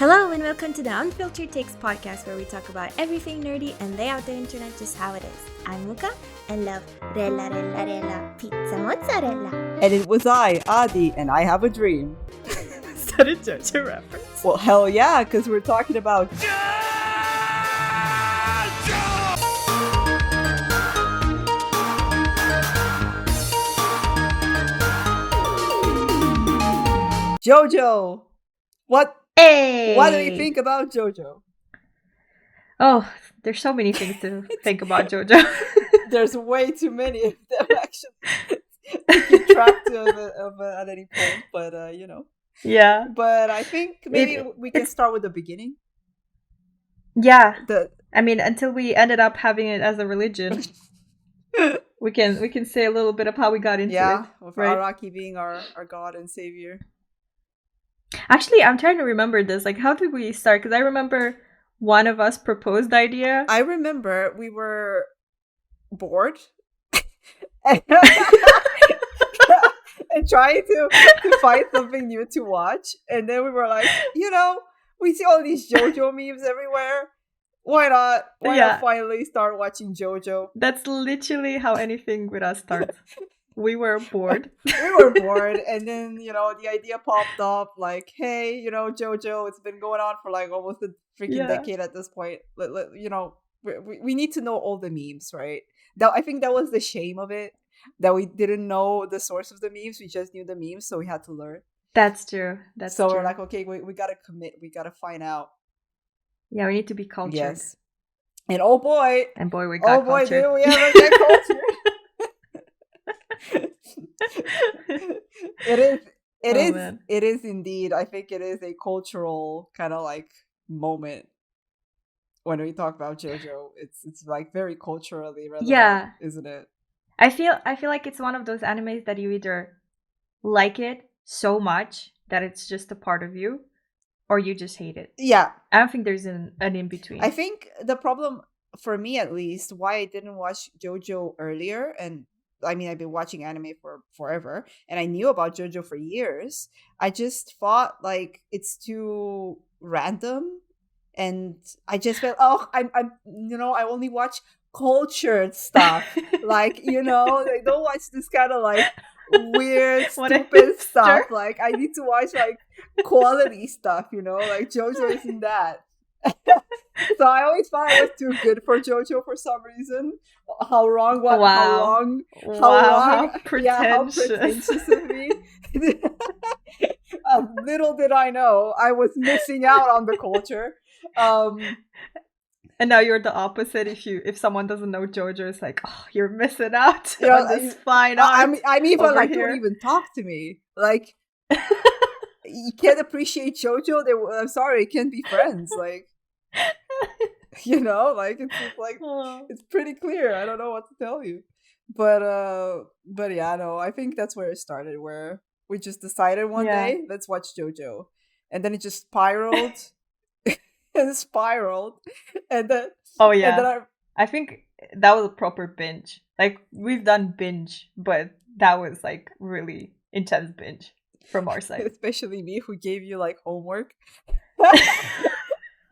Hello and welcome to the Unfiltered Takes podcast where we talk about everything nerdy and lay out the internet just how it is. I'm Uka and love rella rella rella pizza mozzarella. And it was I, Adi, and I have a dream. Is that a JoJo reference? Well, hell yeah, because we're talking about JoJo. What do you think about JoJo? Oh, there's so many things to think about JoJo. There's way too many of them actually to keep track of at any point, but you know. Yeah. But I think maybe we can start with the beginning. Yeah. I mean, until we ended up having it as a religion, we can say a little bit of how we got into it. With right? Araki being our God and Savior. Actually, I'm trying to remember this. Like, how did we start? Because I remember one of us proposed the idea. I remember we were bored and trying to find something new to watch. And then we were like, we see all these JoJo memes everywhere. Why not? Why not finally start watching JoJo? That's literally how anything with us starts. We were bored. And then, the idea popped up like, hey, JoJo, it's been going on for like almost a freaking decade at this point. We need to know all the memes, right? I think that was the shame of it, that we didn't know the source of the memes. We just knew the memes, so we had to learn. That's true. So we're like, okay, we got to commit. We got to find out. Yeah, we need to be cultured. Yes. And oh boy, we got cultured. Do we ever get cultured. It is indeed. I think it is a cultural kind of like moment when we talk about JoJo. It's like very culturally relevant, isn't it? I feel like it's one of those animes that you either like it so much that it's just a part of you, or you just hate it. Yeah, I don't think there's an in between. I think the problem, for me at least, why I didn't watch JoJo earlier, and I mean, I've been watching anime for forever, and I knew about JoJo for years. I just thought like it's too random, and I just felt, I'm I only watch cultured stuff. Like, like, don't watch this kind of like weird, stupid stuff. Like, I need to watch like quality stuff. Like JoJo isn't that. So I always thought it was too good for JoJo for some reason. How pretentious of me. Little did I know I was missing out on the culture. And now you're the opposite. If someone doesn't know JoJo, it's like, oh, you're missing out on this fine art. I'm even like, don't even talk to me. Like, you can't appreciate JoJo. I'm sorry, you can't be friends. Like, like it's like it's pretty clear. I don't know what to tell you, but yeah, no, I think that's where it started, where we just decided one day, let's watch JoJo, and then it just spiraled and spiraled, and then I think that was a proper binge. Like, we've done binge, but that was like really intense binge from our side. Especially me, who gave you like homework.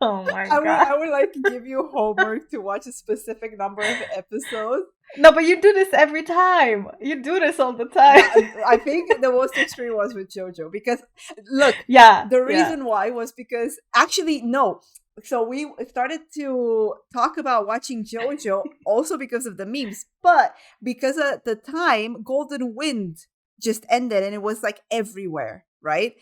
Oh my god! I would like give you homework to watch a specific number of episodes. No, but you do this every time. You do this all the time. I think the most extreme was with JoJo, because look, the reason why was because actually no. So we started to talk about watching JoJo also because of the memes, but because at the time Golden Wind just ended and it was like everywhere, right?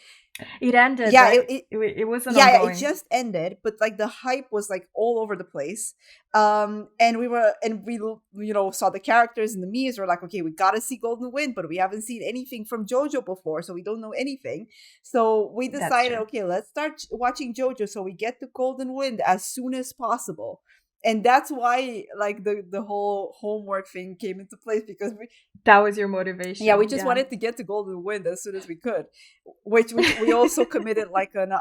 It ended. Yeah, right? It wasn't. Yeah, it just ended, but like the hype was like all over the place. And we saw the characters and the memes. We're like, okay, we gotta see Golden Wind, but we haven't seen anything from JoJo before, so we don't know anything. So we decided, okay, let's start watching JoJo so we get to Golden Wind as soon as possible. And that's why, like, the whole homework thing came into place, because that was your motivation. Yeah, we just wanted to get to Golden Wind as soon as we could, which we also committed like an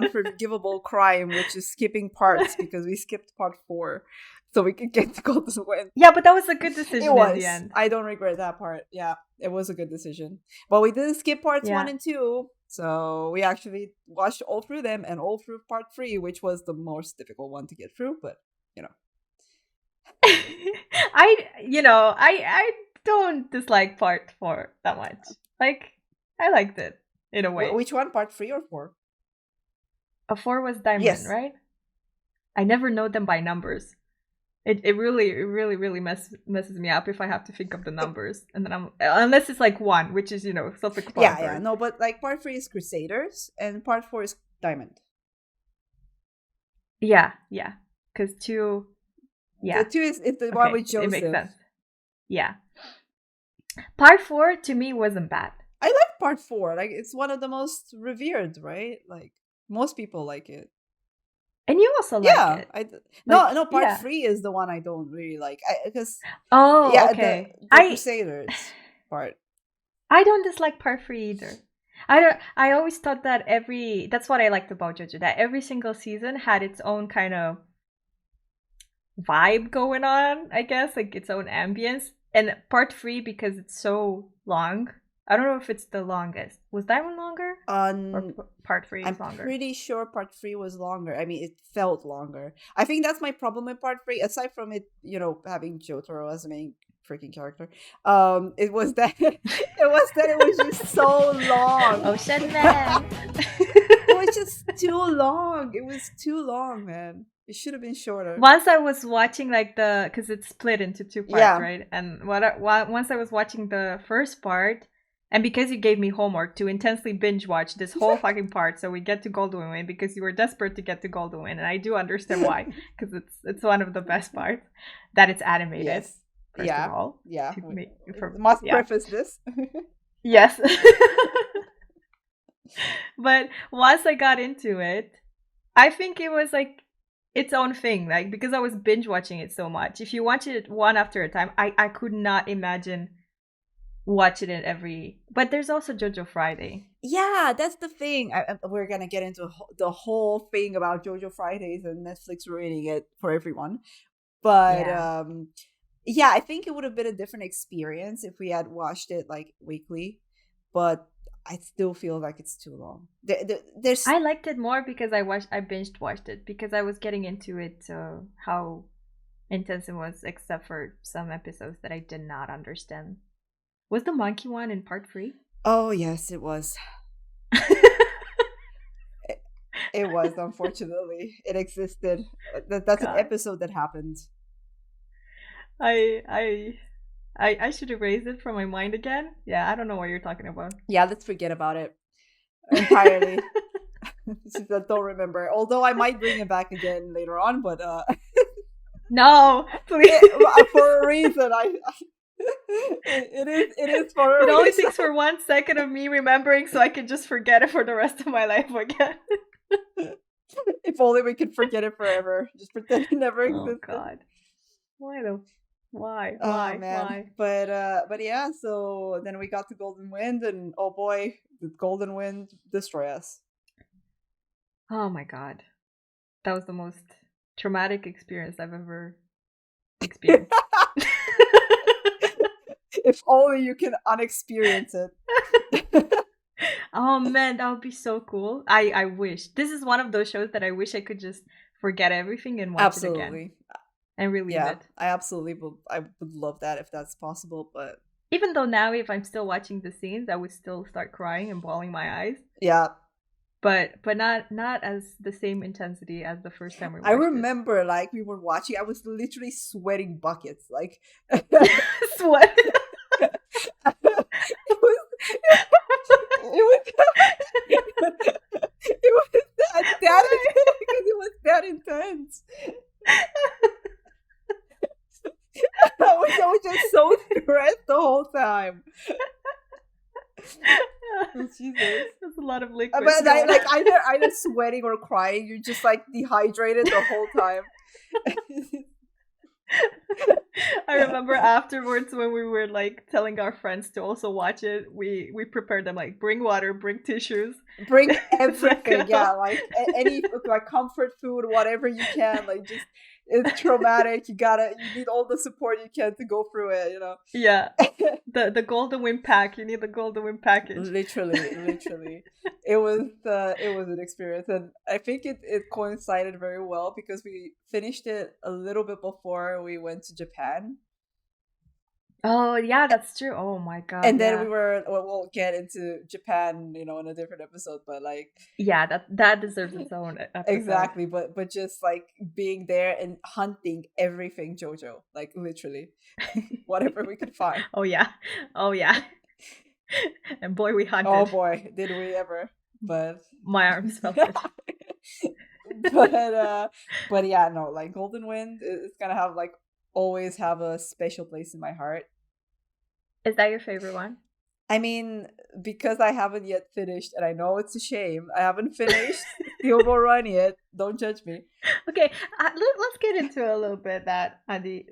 unforgivable crime, which is skipping parts, because we skipped part 4 so we could get to Golden Wind. Yeah, but that was a good decision in the end. I don't regret that part. Yeah, it was a good decision. But we didn't skip parts 1 and 2. So we actually watched all through them and all through part 3, which was the most difficult one to get through. But I don't dislike part 4 that much. Like, I liked it in a way. which one? Part 3 or 4? A 4 was diamond, Yes. right? I never know them by numbers. It really messes me up if I have to think of the numbers, and then unless it's like 1, which is self-explanatory. Yeah. No, but like part 3 is Crusaders and part 4 is Diamond. Yeah, because 2. Yeah, The 2 is the one with Joseph. It makes sense. Yeah, part 4 to me wasn't bad. I like part 4. Like, it's one of the most revered, right? Like, most people like it. And you also like it. No, part 3 is the one I don't really like. Because okay. The Crusaders part. I don't dislike part 3 either. I always thought that that's what I liked about JoJo, that every single season had its own kind of vibe going on, I guess, like its own ambience. And part 3, because it's so long, I don't know if it's the longest. Was that one longer? Or part 3 is longer? I'm pretty sure part 3 was longer. I mean, it felt longer. I think that's my problem with part 3. Aside from it, having Jotaro as a main freaking character, it was that it was just so long. Ocean Man. It was just too long. It was too long, man. It should have been shorter. Once I was watching because it's split into 2 parts, right? And once I was watching the first part. And because you gave me homework to intensely binge watch this whole fucking part so we get to Golden Wind, because you were desperate to get to Golden Wind, and I do understand why, because it's one of the best parts that it's animated. Yes. First of all. Yeah. Must preface this. Yes. But once I got into it, I think it was like its own thing, like, because I was binge watching it so much. If you watch it one after a time, I could not imagine watching it but there's also JoJo Friday. Yeah, that's the thing. We're gonna get into the whole thing about JoJo Fridays and Netflix ruining it for everyone. But I think it would have been a different experience if we had watched it like weekly. But I still feel like it's too long. I liked it more because I binged watched it because I was getting into it, how intense it was, except for some episodes that I did not understand. Was the monkey one in part 3? Oh, yes, it was. It was, unfortunately. It existed. That's an episode that happened. I should erase it from my mind again. Yeah, I don't know what you're talking about. Yeah, let's forget about it entirely. I don't remember. Although I might bring it back again later on, but no, please. For a reason. It is for a reason. It only takes for 1 second of me remembering so I can just forget it for the rest of my life again. If only we could forget it forever. Just pretend it never existed. Oh God. Why? Oh man. Why? But yeah, so then we got to Golden Wind, and oh boy, did Golden Wind destroy us. Oh my God. That was the most traumatic experience I've ever experienced. If only you can unexperience it. Oh man, that would be so cool. I wish. This is one of those shows that I wish I could just forget everything and watch it again. And relive it. I would love that if that's possible, but even though now if I'm still watching the scenes, I would still start crying and bawling my eyes. Yeah. But not as the same intensity as the first time we watched I remember it. Like we were watching, I was literally sweating buckets. Like sweat. It was that intense. I was just so stressed the whole time. Jesus, that's a lot of liquid. But either sweating or crying, you're just like dehydrated the whole time. I remember afterwards when we were like telling our friends to also watch it, we prepared them like bring water, bring tissues, Bring It's like, everything, yeah, like any like comfort food, whatever you can. Like just it's traumatic. You need all the support you can to go through it. yeah, the Golden Wind pack. You need the Golden Wind package. Literally, it was an experience, and I think it coincided very well because we finished it a little bit before we went to Japan. Oh yeah, that's true. Oh my god. And then we'll get into Japan, in a different episode, but like yeah, that deserves its own episode. Exactly, but just like being there and hunting everything JoJo, like literally whatever we could find. Oh yeah. And boy, we hunted. Oh boy, did we ever. But my arms felt it. but yeah, no, like Golden Wind is gonna always have a special place in my heart. Is that your favorite one? I mean, because I haven't yet finished, and I know it's a shame. I haven't finished Steel Run yet. Don't judge me. Okay, let's get into a little bit that, Adi.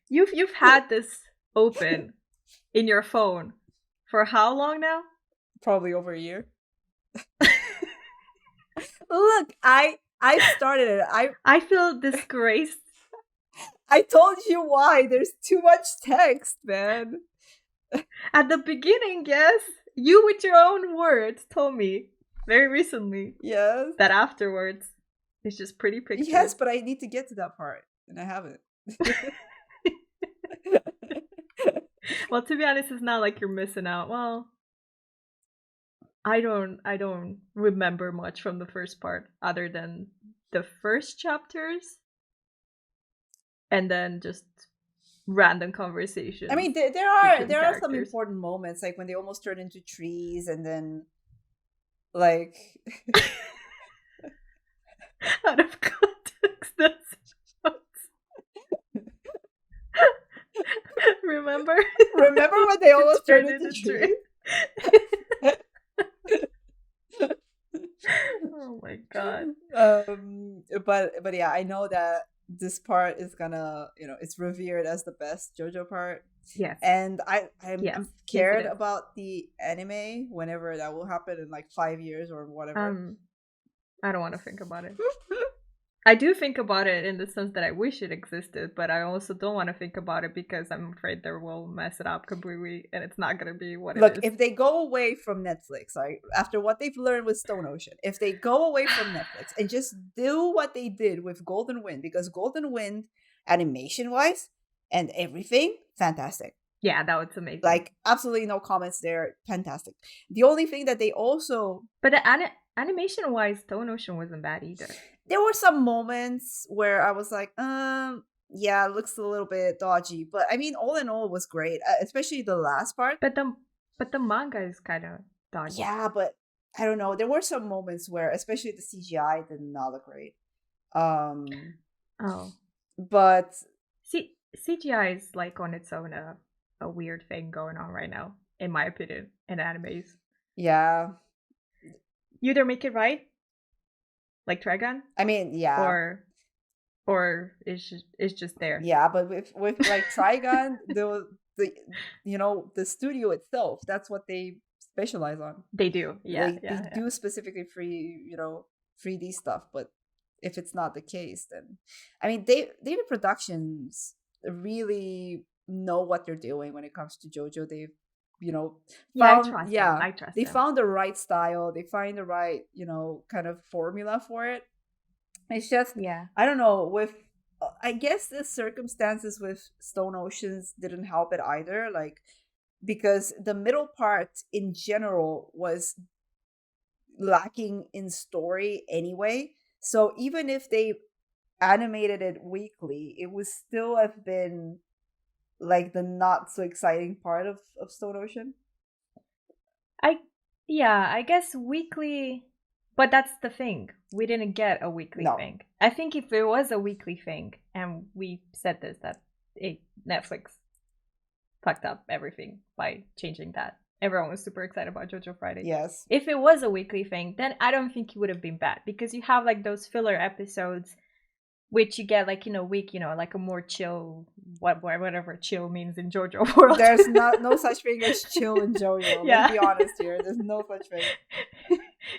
You've had this open in your phone for how long now? Probably over a year. Look, I started it. I feel disgraced. I told you why. There's too much text, man. At the beginning, yes. You with your own words told me very recently. Yes. That afterwards, it's just pretty pictures. Yes, but I need to get to that part, and I haven't. Well, to be honest, it's not like you're missing out. Well, I don't remember much from the first part other than the first chapters. And then just random conversations. I mean, there are some important moments, like when they almost turn into trees, and then like out of context. That's Remember when they almost turned into trees? Oh my god. But yeah, I know that this part is gonna, it's revered as the best JoJo part. Yes. And I'm scared about the anime whenever that will happen in like 5 years or whatever. I don't want to think about it. I do think about it in the sense that I wish it existed, but I also don't want to think about it because I'm afraid they will mess it up completely and it's not going to be what it is. Look, if they go away from Netflix, right, after what they've learned with Stone Ocean, if they go away from Netflix and just do what they did with Golden Wind, because Golden Wind, animation-wise and everything, fantastic. Yeah, that was amazing. Like, absolutely no comments there. Fantastic. The only thing that they also... But the animation-wise, Stone Ocean wasn't bad either. There were some moments where I was like, yeah, it looks a little bit dodgy. But I mean, all in all, it was great, especially the last part. But the manga is kind of dodgy. Yeah, but I don't know. There were some moments where, especially the CGI, did not look great. But CGI is like on its own a weird thing going on right now, in my opinion, in animes. Yeah. You either make it right, like Trigun. I mean, yeah. Or it's just there. Yeah, but with like Trigun, the studio itself, that's what they specialize on. They do, yeah. They do specifically 3D stuff, but if it's not the case, then I mean, David Productions really know what they're doing when it comes to JoJo. They've I trust them. They found the right style. They find the right kind of formula for it. It's just I don't know, I guess the circumstances with Stone Oceans didn't help it either, like because the middle part in general was lacking in story anyway. So even if they animated it weekly, it would still have been like the not so exciting part of Stone Ocean. I guess weekly, but that's the thing. We didn't get a weekly thing. I think if there was a weekly thing, and we said this, that Netflix fucked up everything by changing that. Everyone was super excited about JoJo Friday. Yes. If it was a weekly thing, then I don't think it would have been bad because you have like those filler episodes which you get like in a week, like a more chill, whatever chill means in JoJo world. There's no such thing as chill in JoJo. Yeah. Let's be honest here. There's no such thing.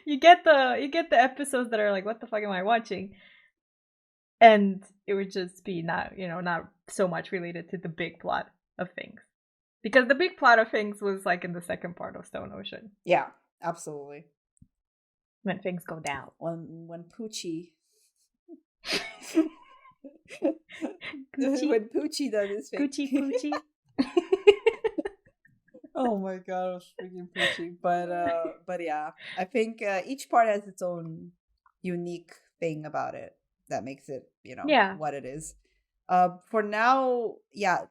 You get the episodes that are like, what the fuck am I watching? And it would just be not so much related to the big plot of things. Because the big plot of things was like in the second part of Stone Ocean. Yeah, absolutely. When things go down. When Poochie Gucci. when Poochie does his thing. Poochie. Oh my god, it was freaking Poochie. But yeah, I think each part has its own unique thing about it that makes it, what it is. For now, yeah,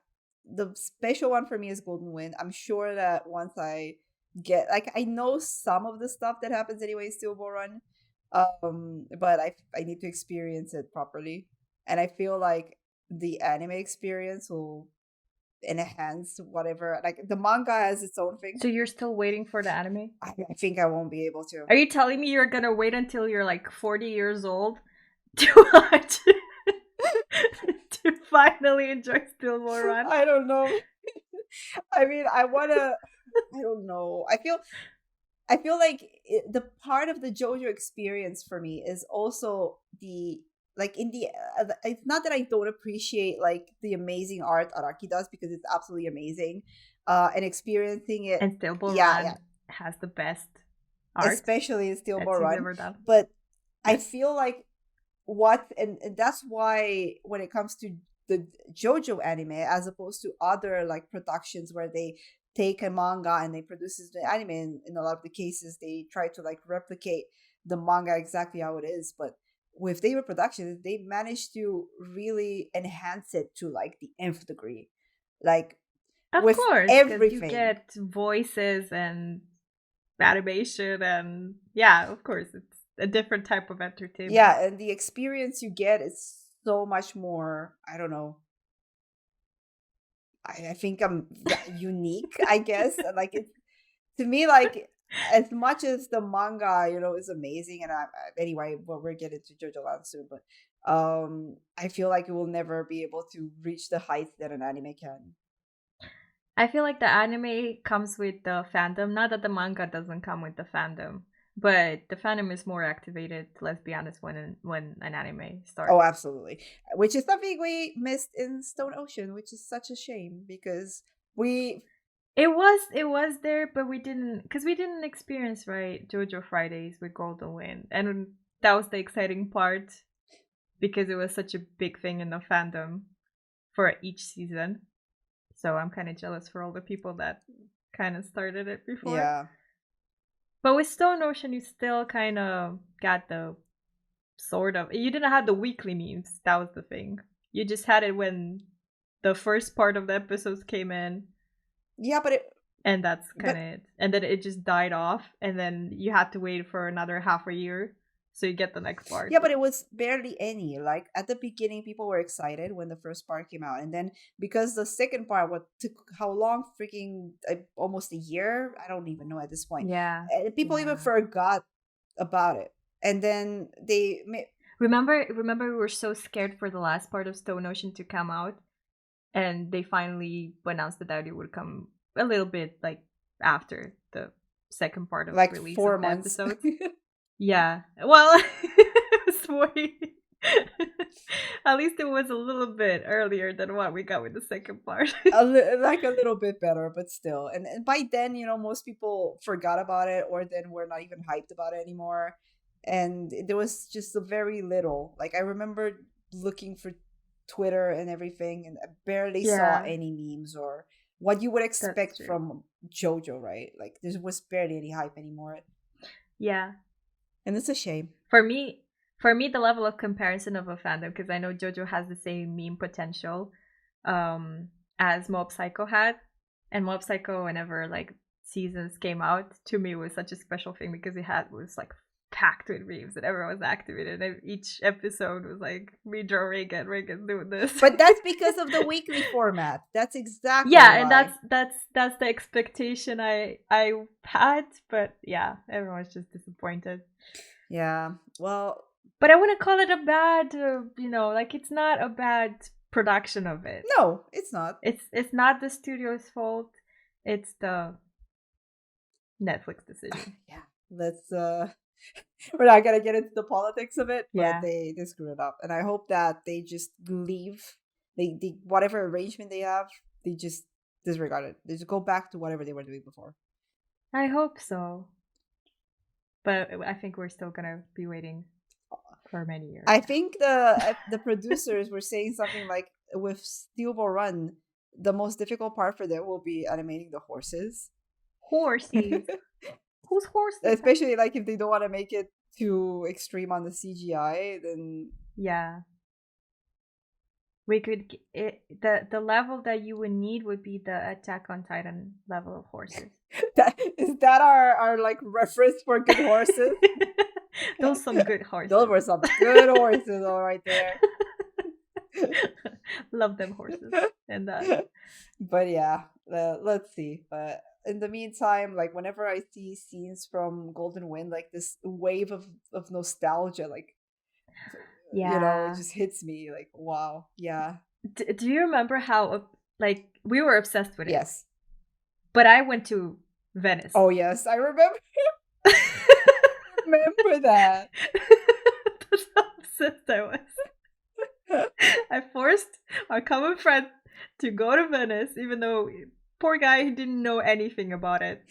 the special one for me is Golden Wind. I'm sure that once I get, like, I know some of the stuff that happens anyway in Steel Ball Run, but I need to experience it properly, and I feel like the anime experience will enhance whatever. Like, the manga has its own thing. So you're still waiting for the anime? I think I won't be able to. Are you telling me you're gonna wait until you're like 40 years old to watch to finally enjoy Steel Ball Run? I don't know. I mean, I don't know. I feel like the part of the JoJo experience for me is also the, like, in the it's not that I don't appreciate like the amazing art Araki does, because it's absolutely amazing, and experiencing it, and Steel Ball Run has the best art, especially in Steel Ball Run. Yes. But I feel like and that's why when it comes to the JoJo anime, as opposed to other like productions where they take a manga and they produce the anime, in a lot of the cases they try to like replicate the manga exactly how it is, but with their productions they managed to really enhance it to like the nth degree, like, of with course, everything. You get voices and animation, and yeah, of course, it's a different type of entertainment. Yeah, and the experience you get is so much more, I don't know, I think I'm unique, I guess. Like, it, to me, like, as much as the manga, is amazing, and anyway, we're getting to JoJolands soon, but I feel like it will never be able to reach the heights that an anime can. I feel like the anime comes with the fandom, not that the manga doesn't come with the fandom, but the fandom is more activated, let's be honest, when an anime starts. Oh, absolutely. Which is something we missed in Stone Ocean, which is such a shame, because it was there, but we didn't experience, right, JoJo Fridays with Golden Wind, and that was the exciting part because it was such a big thing in the fandom for each season. So I'm kind of jealous for all the people that kind of started it before. Yeah. But with Stone Ocean, you still kind of got the sort of... You didn't have the weekly memes. That was the thing. You just had it when the first part of the episodes came in. Yeah, but and that's kind of it. And then it just died off. And then you had to wait for another half a year. So you get the next part. Yeah, but it was barely any. Like, at the beginning, people were excited when the first part came out. And then, because the second part, took how long? Freaking almost a year? I don't even know at this point. Yeah. People even forgot about it. And then they... Remember we were so scared for the last part of Stone Ocean to come out. And they finally announced that it would come a little bit, like, after the second part of like release 4 of the months. episode. Yeah, well, it was way... At least it was a little bit earlier than what we got with the second part. Like a little bit better, but still. And by then, most people forgot about it, or then were not even hyped about it anymore. And there was just a very little. Like, I remember looking for Twitter and everything, and I barely saw any memes or what you would expect from JoJo, right? Like, there was barely any hype anymore. Yeah. And it's a shame. For me, the level of comparison of a fandom, because I know JoJo has the same meme potential as Mob Psycho had. And Mob Psycho, whenever like seasons came out, to me was such a special thing because it was like packed with memes and everyone was activated. And each episode was like, me draw Reagan doing this. But that's because of the weekly format. That's exactly why. And that's the expectation I had. But yeah, everyone's just disappointed. Yeah. Well, But I wouldn't call it a bad, like it's not a bad production of it. No, it's not. It's not the studio's fault. It's the Netflix decision. Yeah, let's. We're not gonna get into the politics of it, but Yeah. they screwed it up, and I hope that they just leave. They whatever arrangement they have, they just disregard it. They just go back to whatever they were doing before. I hope so. But I think we're still gonna be waiting for many years. I think the producers were saying something like, with Steel Ball Run, the most difficult part for them will be animating the horses. Horses. Who's horses? Especially like if they don't want to make it too extreme on the CGI, then yeah. We could the level that you would need would be the Attack on Titan level of horses. Is that our like reference for good horses? Those some good horses. Those were some good horses, all right there. Love them horses and But yeah, let's see. But in the meantime, like whenever I see scenes from Golden Wind, like this wave of nostalgia, like it just hits me. Like, wow, yeah. Do you remember how like we were obsessed with it? Yes. But I went to Venice. Oh yes, I remember. Remember that. That's how obsessed I was. I forced our common friend to go to Venice, even though poor guy, he didn't know anything about it.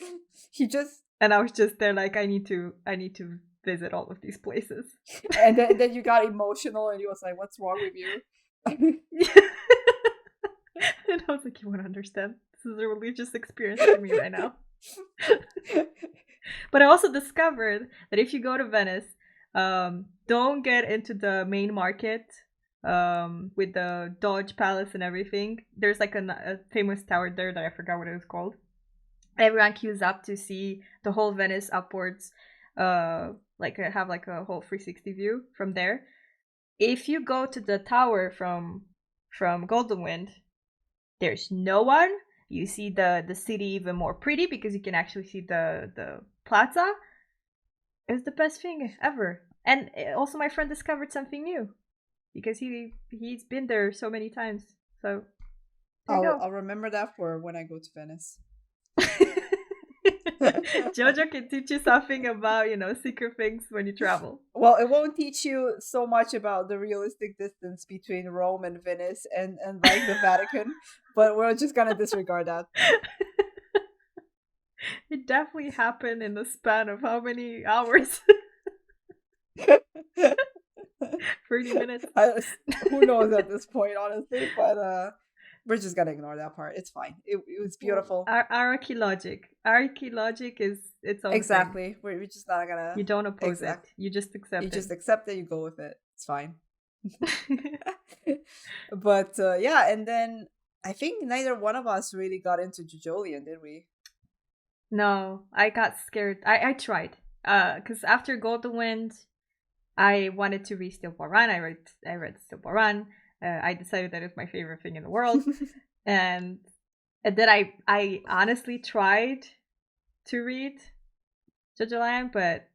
And I was just there like, I need to visit all of these places. And then you got emotional and he was like, what's wrong with you? And I was like, you won't understand. This is a religious experience for me right now. But I also discovered that if you go to Venice, don't get into the main market with the Doge Palace and everything. There's like a famous tower there that I forgot what it was called. Everyone queues up to see the whole Venice upwards, like have like a whole 360 view from there. If you go to the tower from Golden Wind, there's no one. You see the city even more pretty because you can actually see the plaza. It was the best thing ever. And also my friend discovered something new because he's been there so many times. So I'll remember that for when I go to Venice. Jojo can teach you something about, secret things when you travel. Well, it won't teach you so much about the realistic distance between Rome and Venice and like the Vatican, but we're just gonna disregard that. It definitely happened in the span of how many hours? 30 minutes. Who knows at this point, honestly, but we're just gonna ignore that part. It's fine. It was beautiful. Archaeologic is its own exactly thing. We're just not gonna. You don't oppose it. You just accept it. You just accept it. You go with it. It's fine. But yeah, and then I think neither one of us really got into JoJolands, did we? No, I got scared. I tried. Because after Golden Wind, I wanted to read Steel Ball Run. I read Steel Ball Run. I decided that it's my favorite thing in the world. and then I honestly tried to read JoJolands, but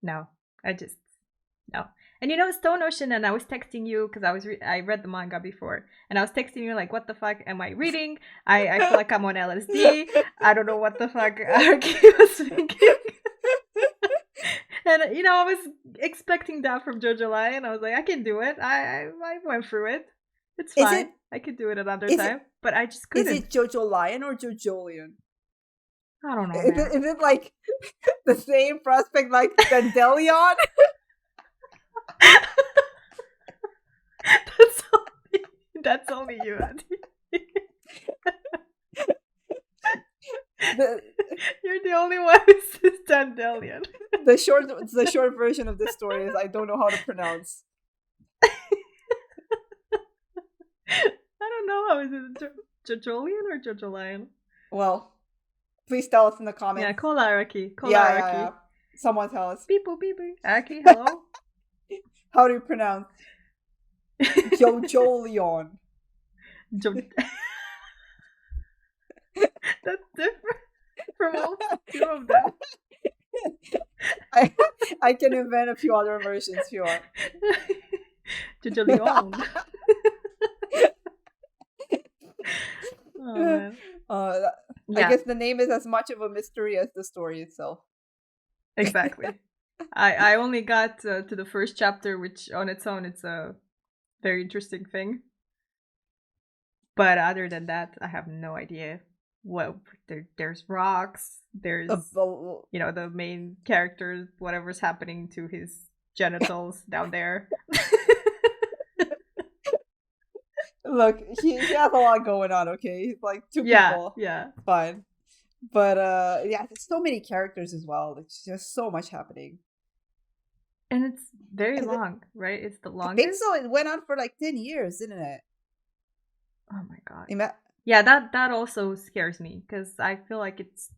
no. No. And Stone Ocean, and I was texting you because I read the manga before, and I was texting you like, what the fuck am I reading? I feel like I'm on LSD. I don't know what the fuck Araki was thinking. And I was expecting that from JoJolands, and I was like, I can do it. I went through it. It's fine. I could do it another time, but I just couldn't. Is it JoJolands or JoJolands? I don't know. Is it like the same prospect like Dandelion? That's only you, Adi. You're the only one who says Dandelion. The short version of this story is I don't know how to pronounce. I don't know how is it JoJolands or JoJolands? Well, please tell us in the comments. Yeah, call Araki. Yeah. Someone tell us. Beep boop beep boop. Araki, hello. How do you pronounce JoJolands? That's different from all two of them. I can invent a few other versions if you want. JoJolands. Oh man. I Yeah, guess the name is as much of a mystery as the story itself. exactly. I only got to the first chapter, which on its own it's a very interesting thing. But other than that, I have no idea. What there's rocks. There's the main character, whatever's happening to his genitals down there. Look, he has a lot going on. Okay, he's like two people. Yeah. Fine. But yeah, there's so many characters as well. There's just so much happening. And it's very long, right? It's the longest. I think so. It went on for like 10 years, didn't it? Oh my god. Yeah, that also scares me because I feel like it's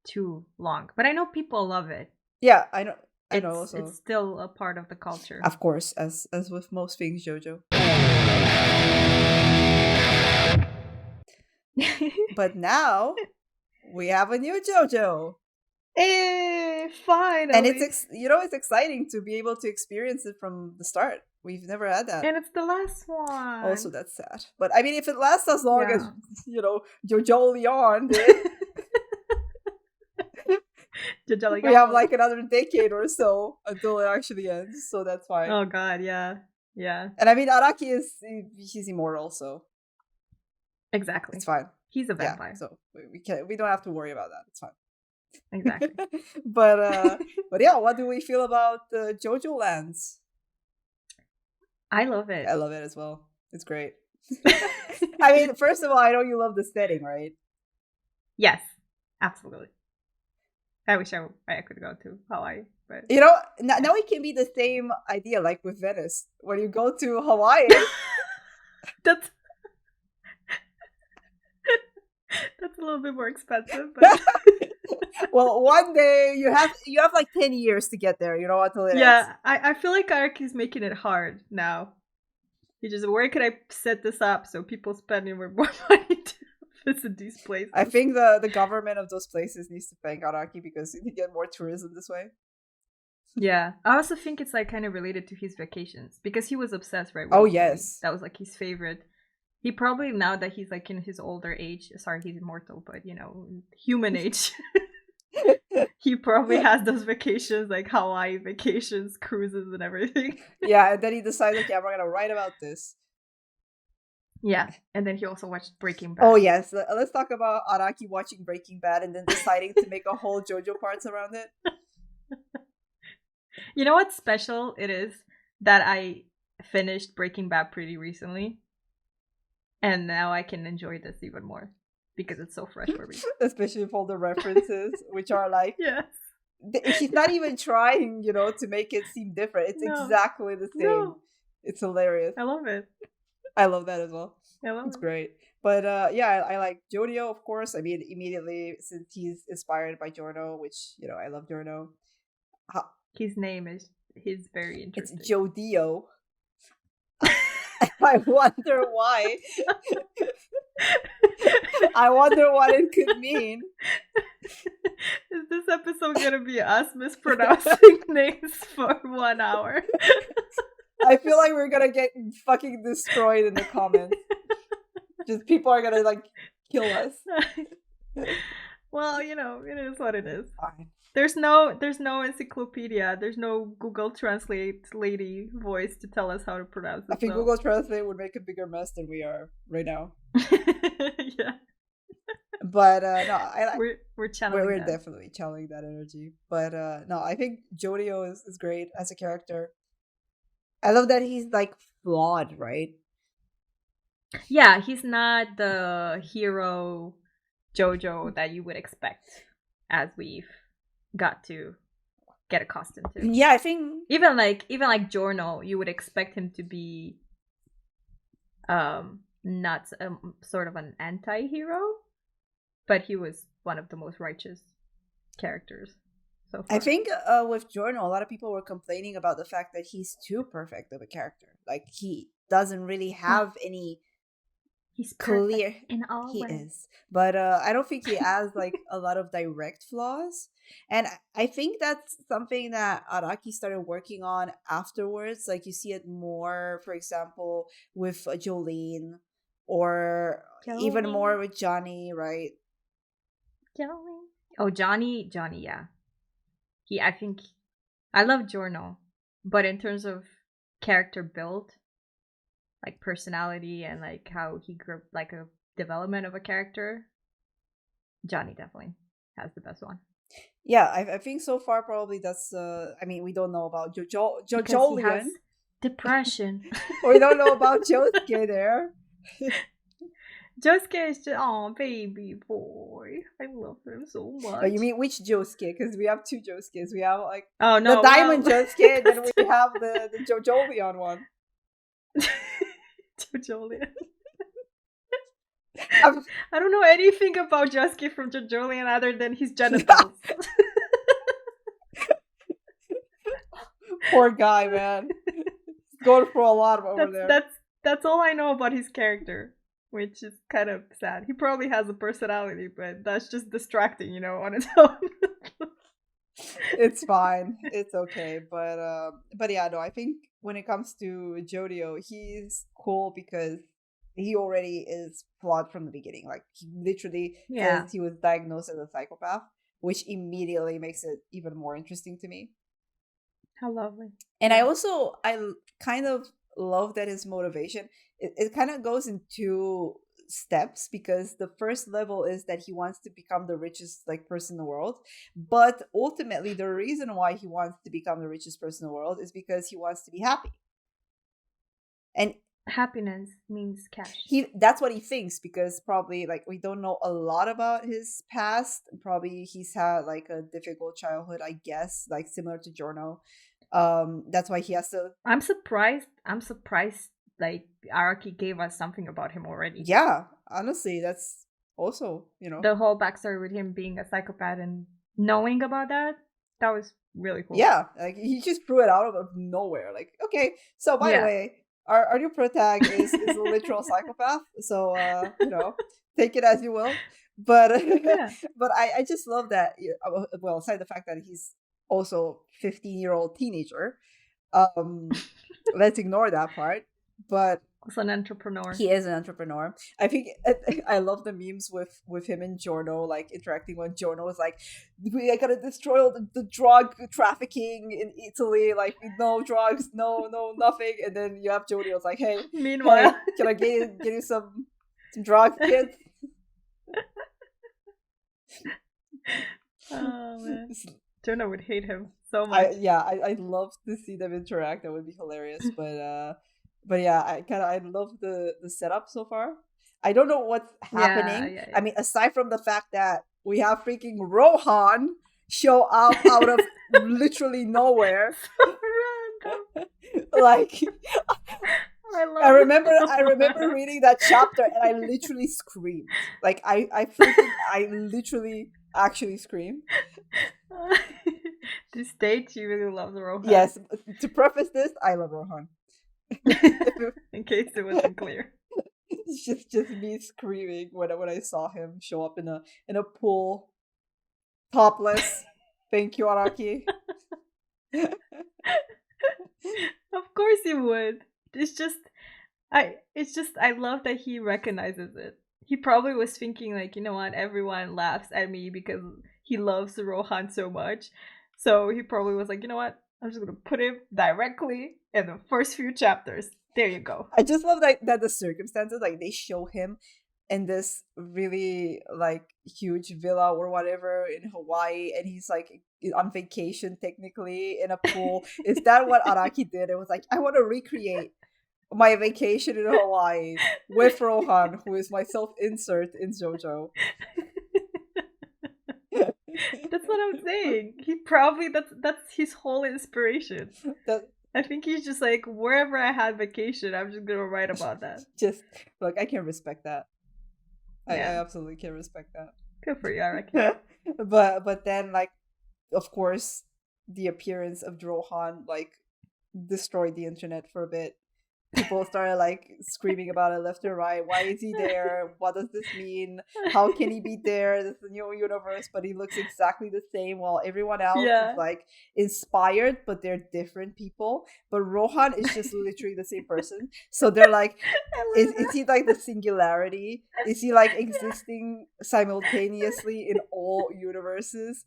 too long. But I know people love it. Yeah, I know. I know. Also, it's still a part of the culture. Of course, as with most things, JoJo. But now we have a new JoJo. Hey, finally. And it's it's exciting to be able to experience it from the start. We've never had that. And it's the last one. Also, that's sad. But I mean, if it lasts as long as, JoJolands did, we have like another decade or so until it actually ends. So that's fine. Oh god, yeah. Yeah. And I mean, Araki he's immortal, so. Exactly. It's fine. He's a vampire. Yeah, so we don't have to worry about that. It's fine. Exactly. but yeah, what do we feel about JoJolands? I love it. I love it as well. It's great. I mean, first of all, I know you love the setting, right? Yes, absolutely. I wish I could go to Hawaii, but now it can be the same idea like with Venice. When you go to Hawaii, that's a little bit more expensive, but well, one day you have like 10 years to get there, until it ends. I feel like Araki's making it hard now. He just, where can I set this up so people spending more money to visit these places? I think the government of those places needs to thank Araki because they get more tourism this way. Yeah, I also think it's like kind of related to his vacations because he was obsessed, right? Oh yes, that was like his favorite. He probably, now that he's like in his older age, sorry, he's immortal, but human age, he probably has those vacations, like Hawaii vacations, cruises, and everything. Yeah, and then he decided, okay, we're gonna write about this. Yeah, and then he also watched Breaking Bad. Oh yes, let's talk about Araki watching Breaking Bad and then deciding to make a whole JoJo parts around it. You know what's special? It is that I finished Breaking Bad pretty recently. And now I can enjoy this even more because it's so fresh for me. Especially with all the references, which are like... Yes. She's not even trying, to make it seem different. It's exactly the same. No. It's hilarious. I love it. I love that as well. It's great. But yeah, I like Jodio, of course. I mean, immediately, since he's inspired by Giorno, which, I love Giorno. His name he's very interesting. It's Jodio. I wonder why. I wonder what it could mean. Is this episode gonna be us mispronouncing names for 1 hour? I feel like we're gonna get fucking destroyed in the comments. Just people are gonna like kill us. Well, it is what it is. Fine. There's no encyclopedia. There's no Google Translate lady voice to tell us how to pronounce it. I think Google Translate would make a bigger mess than we are right now. Yeah. But no, we're channeling. We're definitely channeling that energy. But no, I think Jodio is great as a character. I love that he's like flawed, right? Yeah, he's not the hero JoJo that you would expect, as we've got to get accustomed to. Yeah, I think even like Giorno, you would expect him to be not sort of an anti-hero, but he was one of the most righteous characters so far. I think with Giorno, a lot of people were complaining about the fact that he's too perfect of a character. Like he doesn't really have any He's clear. perfect in all He ways. is, but I don't think he has like a lot of direct flaws, and I think that's something that Araki started working on afterwards. Like you see it more, for example, with Jolene, or even more with Johnny, right? Johnny. Oh, Johnny, yeah. I think I love Giorno, but in terms of character build, like personality and like how he grew, like a development of a character, Johnny definitely has the best one. Yeah, I think so far probably that's. I mean, we don't know about JoJolands. Depression. We don't know about Josuke there. Josuke is just, oh, baby boy. I love him so much. Oh, you mean which Josuke? Because we have two Josuke's. We have like the Diamond Josuke, and then we have the JoJolion one. JoJolion. I don't know anything about Josuke from JoJolion other than his genitals. Poor guy, man. He's going through a lot over there. That's all I know about his character, which is kind of sad. He probably has a personality, but that's just distracting, on its own. It's fine. It's okay. But yeah, no, I think when it comes to Jodio, he's cool because he already is flawed from the beginning. Like he literally says he was diagnosed as a psychopath, which immediately makes it even more interesting to me. How lovely. And I kind of love that his motivation, it kind of goes in two steps, because the first level is that he wants to become the richest like person in the world, but ultimately the reason why he wants to become the richest person in the world is because he wants to be happy. And happiness means cash. That's what he thinks, because probably like we don't know a lot about his past. Probably he's had like a difficult childhood, I guess, like similar to Giorno. That's why he has to. I'm surprised like Araki gave us something about him already. Yeah, honestly, that's also, the whole backstory with him being a psychopath and knowing about that was really cool. Yeah, like he just threw it out of nowhere. Like, okay, so by the way, our new protag is a literal psychopath. So take it as you will. But but I just love that. Well, aside the fact that he's also 15-year-old teenager, let's ignore that part. But he's an entrepreneur. He is an entrepreneur. I think I love the memes with him and Giorno, like interacting when Giorno is like, "We gotta destroy all the drug trafficking in Italy. Like no drugs, no nothing." And then you have Jodio's like, "Hey, meanwhile, hey, can I get you some drugs, kid?" Oh man, Giorno would hate him so much. I'd love to see them interact. That would be hilarious. But yeah, I love the setup so far. I don't know what's happening. I mean, aside from the fact that we have freaking Rohan show up out of literally nowhere. Like I remember reading that chapter and I literally screamed. Like I literally actually screamed. To state you really love Rohan. Yes. To preface this, I love Rohan. In case it wasn't clear. It's just me screaming when I saw him show up in a pool, topless. Thank you, Araki. Of course he would. I love that he recognizes it. He probably was thinking like, you know what, everyone laughs at me because he loves Rohan so much. So he probably was like, you know what, I'm just gonna put him directly in the first few chapters. There you go. I just love that the circumstances, like they show him in this really like huge villa or whatever in Hawaii, and he's like on vacation technically in a pool. Is that what Araki did? It was like, I want to recreate my vacation in Hawaii with Rohan, who is my self-insert in JoJo. That's what I'm saying. He probably that's his whole inspiration. I think he's just like, wherever I had vacation, I'm just gonna write about that. Just like, I can respect that. I absolutely can respect that. Good for you, Araki. But then like, of course, the appearance of Rohan like destroyed the internet for a bit. people started like screaming about it left and right. Why is he there? What does this mean? How can he be there? This is a new universe, but he looks exactly the same, while everyone else is like inspired, but they're different people. But Rohan is just literally the same person. So they're like, is he like the singularity? Is he like existing simultaneously in all universes?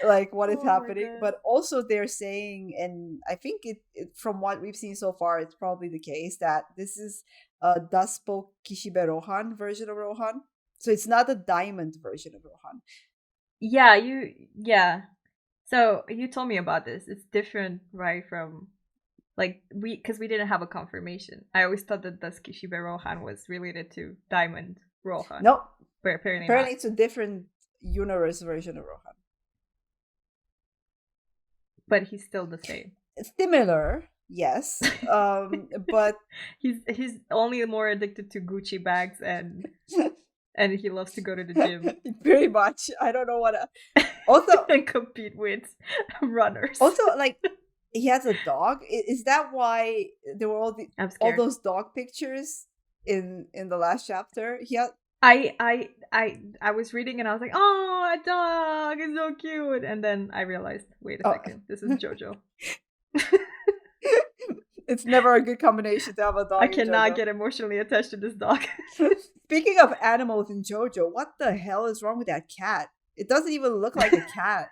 Like, what is happening? But also they're saying, and I think it from what we've seen so far, it's probably the case that this is a Daspo Kishibe Rohan version of Rohan. So it's not a diamond version of Rohan. Yeah. So you told me about this. It's different, right? From like because we didn't have a confirmation. I always thought that Das Kishibe Rohan was related to Diamond Rohan. No, but apparently it's a different universe version of Rohan. But he's still the same. Similar, yes. But he's only more addicted to Gucci bags and he loves to go to the gym. Pretty much. I don't know what. Also, and compete with runners. Also, like, he has a dog. Is that why there were all those dog pictures in the last chapter? He had. I was reading and I was like, oh, a dog is so cute, and then I realized, wait a second, this is Jojo. It's never a good combination to have a dog. I cannot get emotionally attached to this dog. Speaking of animals in JoJo, what the hell is wrong with that cat? It doesn't even look like a cat.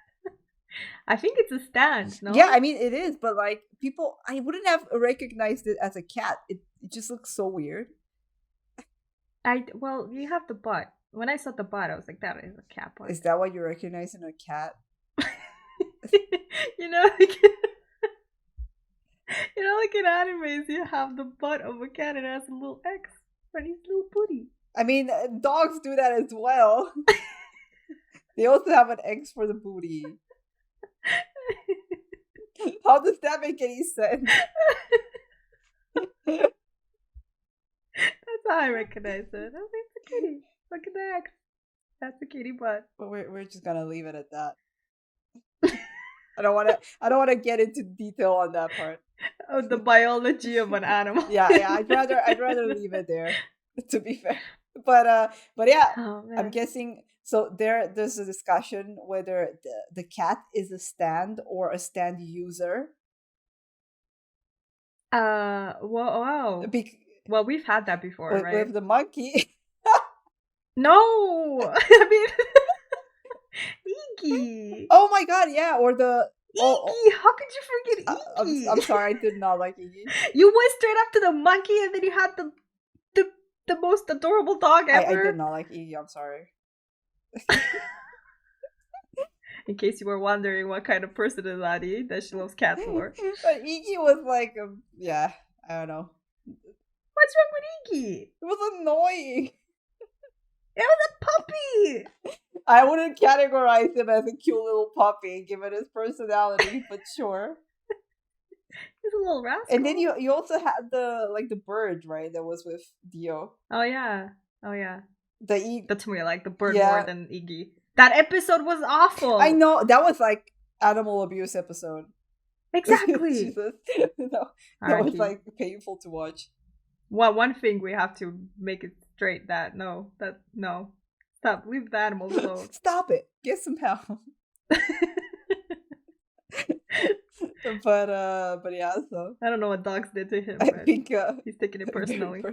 I think it's a stand, no? Yeah, I mean it is, but like people, I wouldn't have recognized it as a cat. It just looks so weird. Well, you have the butt. When I saw the butt, I was like, that is a cat butt. Is that what you recognize in a cat? You know, like, like in animes, you have the butt of a cat and it has a little X for his little booty. I mean, dogs do that as well. They also have an X for the booty. How does that make any sense? That's how I recognize it. I was like, it's a kitty. Look at the X. That's a kitty butt. But we're just gonna leave it at that. I don't want to get into detail on that part. Oh, the biology of an animal. yeah. I'd rather leave it there. To be fair, but yeah, I'm guessing. So there's a discussion whether the cat is a stand or a stand user. Wow. Well, we've had that before, right? With the monkey. No, I mean, Iggy. Oh my god, yeah, or the Iggy. How could you forget Iggy? I'm sorry, I did not like Iggy. You went straight up to the monkey, and then you had the most adorable dog ever. I did not like Iggy. I'm sorry. In case you were wondering what kind of person is Adi, that she loves cats more. But Iggy was like, yeah, I don't know. What's wrong with Iggy? It was annoying. It was a puppy! I wouldn't categorize him as a cute little puppy, given his personality, but sure. He's a little rascal. And then you also had the bird, right, that was with Dio. Oh yeah. That's me, I like the bird yeah. more than Iggy. That episode was awful. I know, that was like animal abuse episode. Exactly. Jesus. That was like painful to watch. Well, one thing we have to make it straight that no. Stop. Leave the animals alone. Stop it. Get some help. But yeah, so I don't know what dogs did to him. I think he's taking it personally.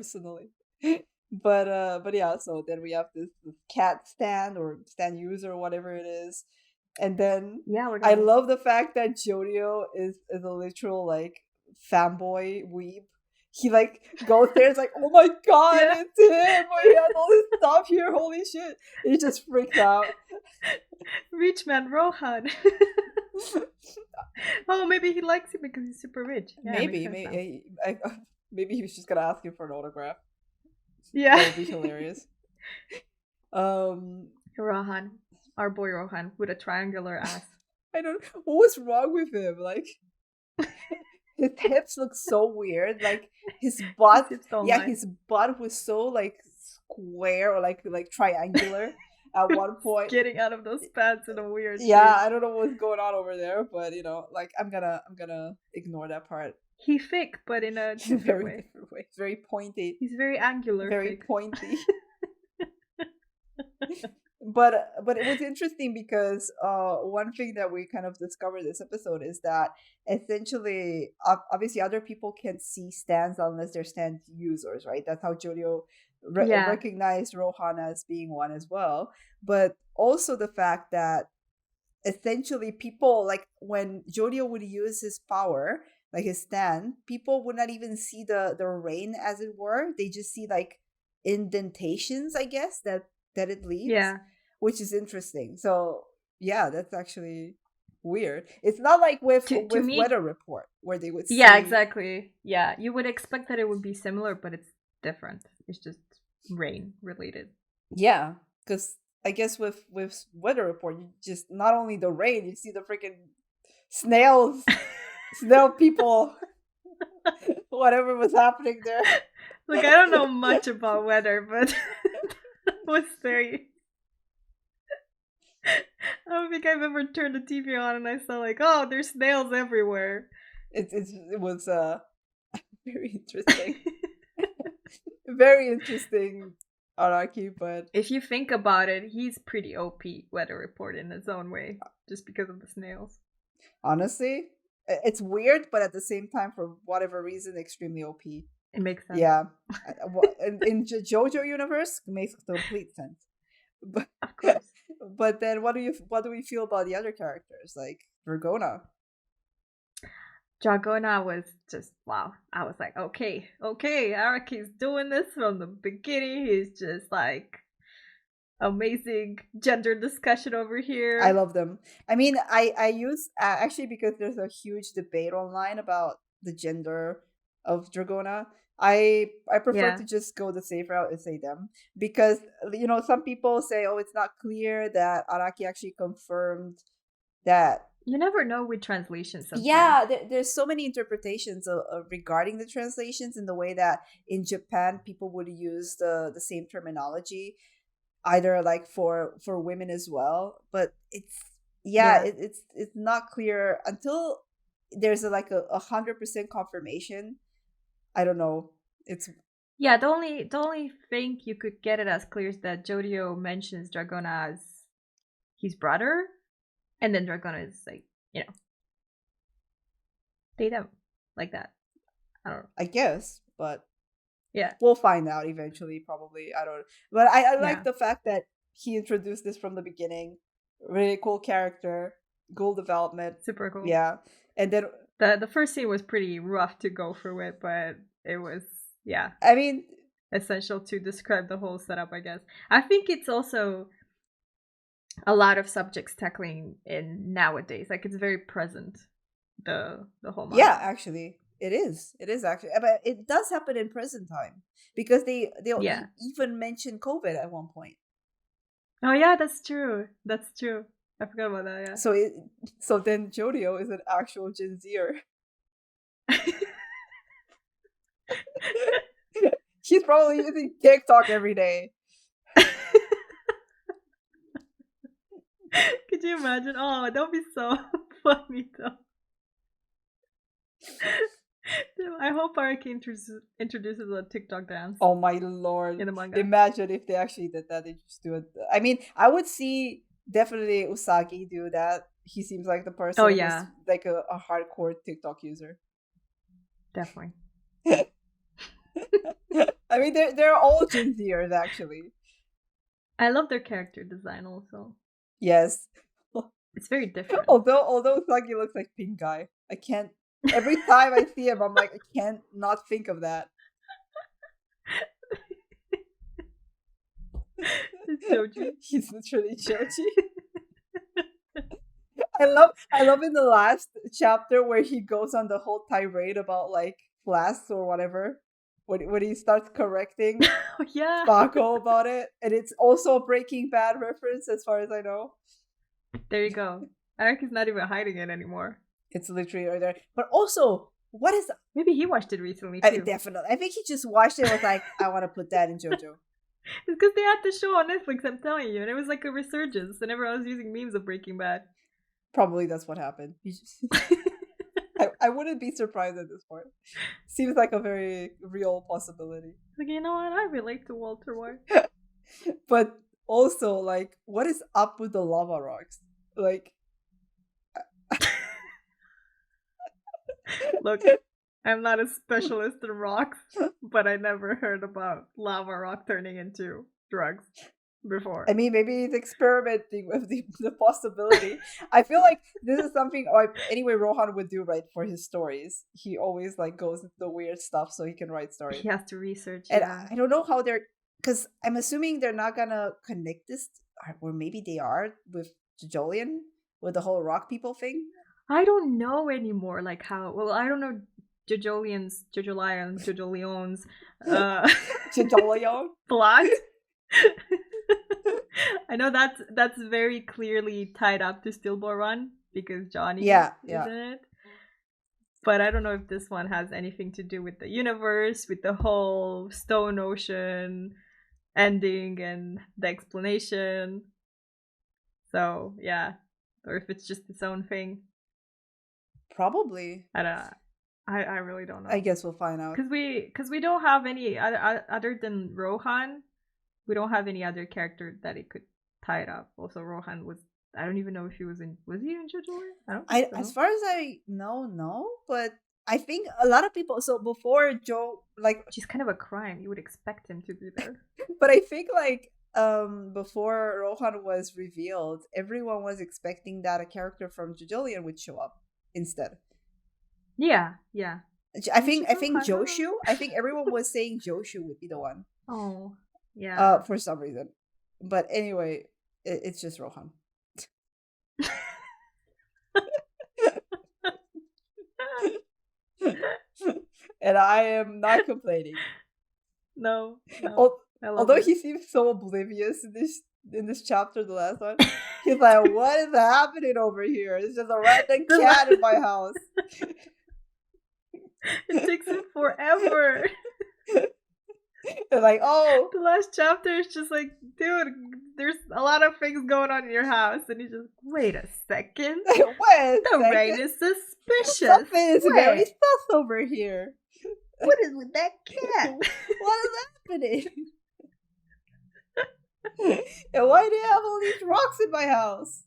But yeah, so then we have this cat stand or stand user or whatever it is. And then I love the fact that Jojo is a literal like fanboy weeb. He like goes there, it's like, oh my god, it's him! He has all this stuff here, holy shit! He just freaks out. Rich man Rohan. Oh, maybe he likes it because he's super rich. Yeah, maybe he was just gonna ask him for an autograph. Yeah, that would be hilarious. Rohan, our boy Rohan, with a triangular ass. I don't know what was wrong with him. Like, his hips look so weird. Like his butt, his butt was so like square or like triangular at one point. Getting out of those pants in a weird. Yeah, shape. I don't know what's going on over there, but like I'm gonna ignore that part. He thick, but in a different very way. different way. Very pointy. He's very angular. Very thick. pointy. But it was interesting because one thing that we kind of discovered this episode is that essentially obviously other people can see stands unless they're stand users, right? That's how Jojo recognized Rohan as being one as well. But also the fact that essentially people, like when Jojo would use his power, like his stand, people would not even see the rain, as it were. They just see like indentations, I guess, that it leaves. Yeah. Which is interesting. So yeah, that's actually weird. It's not like with me, Weather Report where they would see... Yeah, exactly. Yeah, you would expect that it would be similar, but it's different. It's just rain related. Yeah, because I guess with Weather Report, you just not only the rain, you see the freaking snails, snail people, whatever was happening there. Look, I don't know much about weather, but it was very... I don't think I've ever turned the TV on and I saw like, oh, there's snails everywhere. It was very interesting. Very interesting Araki, but if you think about it, he's pretty OP Weather Report in his own way, just because of the snails. Honestly, it's weird, but at the same time, for whatever reason, extremely OP. It makes sense. Yeah. in JoJo universe, it makes complete sense. But, of course. But then what do we feel about the other characters, like Dragona? Dragona was just wow. I was like, okay, Araki's doing this from the beginning. He's just like amazing gender discussion over here. I love them. I mean, I use actually, because there's a huge debate online about the gender of Dragona. I prefer to just go the safe route and say them, because some people say, oh, it's not clear that Araki actually confirmed that. You never know with translations sometimes. Yeah, there's so many interpretations regarding the translations, in the way that in Japan people would use the same terminology, either like for women as well. But it's not clear until there's a 100% confirmation. I don't know. It's the only thing you could get it as clear is that Jojo mentions Dragona as his brother, and then Dragona is like, they them like that. I don't know. I guess, but yeah, we'll find out eventually. Probably, I don't. But I like the fact that he introduced this from the beginning. Really cool character, cool development, super cool. Yeah, and then the first scene was pretty rough to go through it, but it was I mean, essential to describe the whole setup, I guess. I think it's also a lot of subjects tackling in nowadays. Like, it's very present, the whole manga. Yeah, actually, it is actually, but it does happen in present time, because they even mention COVID at one point. Oh yeah, that's true. I forgot about that. Yeah. So then Jojo is an actual Gen Zer. She's probably using TikTok every day. Could you imagine? Oh, that would be so funny though. I hope Araki introduces a TikTok dance. Oh my lord. In the manga. Imagine if they actually did that. They just do it. I mean, I would see definitely Usagi do that. He seems like the person who's like a hardcore TikTok user. Definitely. I mean, they're all Gen Zers, actually. I love their character design also. Yes. It's very different. Although Usagi looks like Pink Guy. I can't. Every time I see him, I'm like, I can't not think of that. It's Joji. He's literally Joji. I love in the last chapter where he goes on the whole tirade about like flasks or whatever. When he starts correcting Bako about it. And it's also a Breaking Bad reference, as far as I know. There you go. Araki's not even hiding it anymore. It's literally right there. But also, what is... Maybe he watched it recently, too. Definitely. I think he just watched it and was like, I want to put that in JoJo. It's because they had the show on Netflix, I'm telling you. And it was like a resurgence. And everyone was using memes of Breaking Bad. Probably that's what happened. I wouldn't be surprised at this point. Seems like a very real possibility. Like, you know what? I relate to Walter White. But also, like, what is up with the lava rocks? Like, look, I'm not a specialist in rocks, but I never heard about lava rock turning into drugs before. I mean, maybe he's experimenting with the possibility. I feel like this is something anyway Rohan would do, right, for his stories. He always like goes into the weird stuff so he can write stories. He has to research. And yeah. I don't know how they're, because I'm assuming they're not gonna connect this, or maybe they are with JoJolian, with the whole rock people thing. I don't know anymore, like how. Well, I don't know JoJolands, JoJoleons, JoJolian plot. I know that's very clearly tied up to Stillborn Run because Johnny is in it. But I don't know if this one has anything to do with the universe, with the whole Stone Ocean ending and the explanation. So yeah, or if it's just its own thing. Probably. I don't know. I really don't know. I guess we'll find out. Because we don't have any other than Rohan. We don't have any other character that it could tie it up. Also, Rohan was. I don't even know if he was in. Was he in JoJo? I don't think so. As far as I know, no. But I think a lot of people. So before Joe, like, which is kind of a crime. You would expect him to be there. But I think like before Rohan was revealed, everyone was expecting that a character from JoJolian would show up instead. Yeah. I think Joshu. I think everyone was saying Joshu would be the one. Oh, yeah. For some reason, but anyway, it's just Rohan. And I am not complaining. No. Although he seems so oblivious in this chapter, the last one, he's like, "What is happening over here? It's just a random cat in my house." It takes him forever. They're like, "Oh." The last chapter is just like, dude, there's a lot of things going on in your house, and he just, wait a second. The rain is suspicious. Something is very sus over here. What is with that cat? What is happening? And why do you have all these rocks in my house?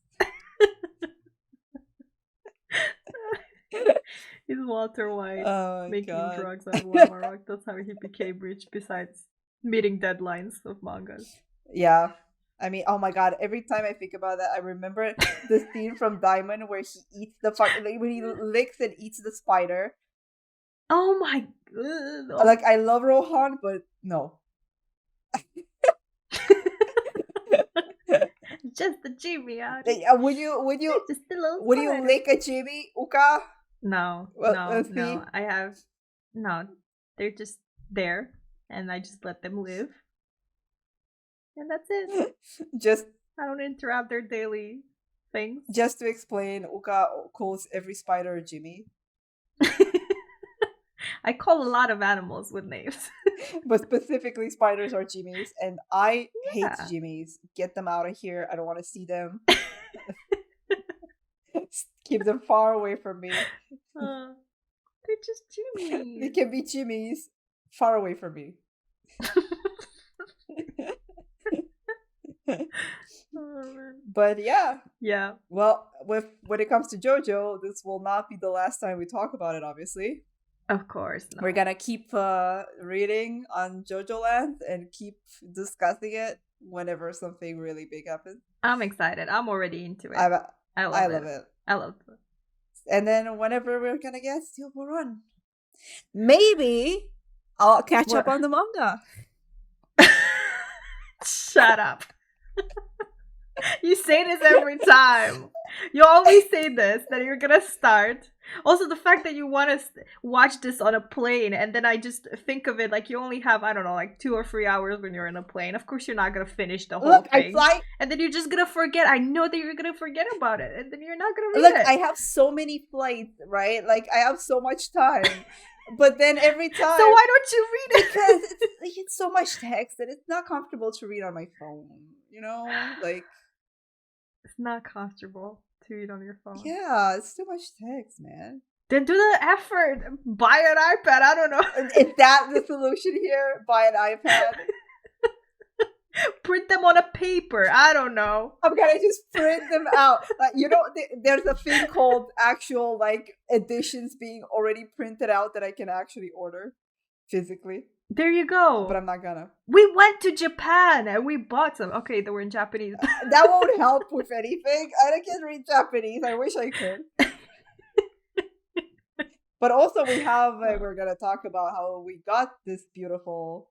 He's Walter White making drugs out of lava rock. That's how he became rich, besides meeting deadlines of mangas. Yeah. I mean, oh my god, every time I think about that, I remember the scene from Diamond where he eats when he licks and eats the spider. Oh my god. Like, I love Rohan, but no. Just a Jimmy out. Would you lick a Jimmy, Uka? No. I have no. They're just there, and I just let them live, and that's it. I don't interrupt their daily things. Just to explain, Uka calls every spider Jimmy. I call a lot of animals with names. But specifically spiders are Jimmies, and I hate Jimmies. Get them out of here. I don't want to see them. Keep them far away from me. They're just Jimmies. They can be Jimmies. Far away from me. But yeah. Well, when it comes to JoJo, this will not be the last time we talk about it, obviously. Of course not. We're gonna keep reading on JoJolands and keep discussing it whenever something really big happens. I'm excited. I'm already into it. I love it. I love it. And then whenever we're gonna get Stillborn Run, maybe I'll catch up on the manga. Shut up. You say this every time. You always say this, that you're gonna start. Also, the fact that you want to watch this on a plane, and then I just think of it like you only have, I don't know, like 2 or 3 hours when you're in a plane. Of course, you're not gonna finish the whole thing. And then you're just gonna forget. I know that you're gonna forget about it, and then you're not gonna read it. I have so many flights, right? Like, I have so much time. But then every time... So why don't you read it? Because it's so much text that it's not comfortable to read on my phone. You know? Like... It's not comfortable to read on your phone. Yeah, it's too much text, man. Then do the effort. Buy an iPad. I don't know. Is that the solution here? Buy an iPad? Print them on a paper. I don't know. I'm gonna just print them out. Like, there's a thing called actual like editions being already printed out that I can actually order physically. There you go. But I'm not gonna. We went to Japan and we bought some. Okay, they were in Japanese. That won't help with anything. I can't read Japanese. I wish I could. But also we're gonna talk about how we got this beautiful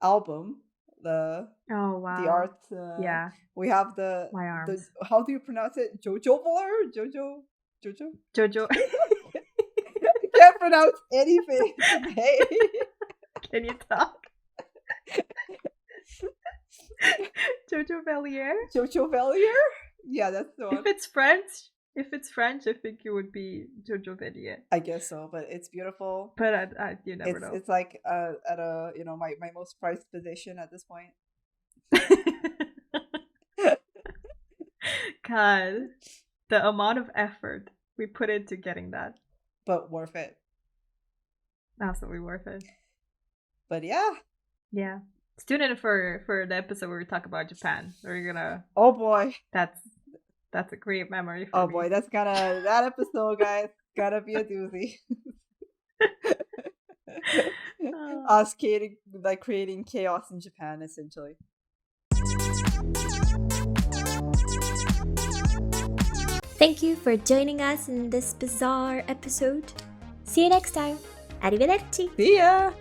album. The art. Yeah. We have My arms. how do you pronounce it? Jojo? Jojo. Can't pronounce anything today. Can you talk? Jojo Valier? Jojo Valier? Yeah, that's the one. If it's French, I think it would be Jojo Valier. I guess so, but it's beautiful. But you never know. It's like at a my most prized position at this point. God, the amount of effort we put into getting that. But worth it. Absolutely worth it. But yeah. Yeah. Tune in for the episode where we talk about Japan. We're gonna. Oh boy. That's a great memory for me. Boy, that episode, guys, gotta be a doozy. Us creating chaos in Japan, essentially. Thank you for joining us in this bizarre episode. See you next time. Arrivederci. See ya!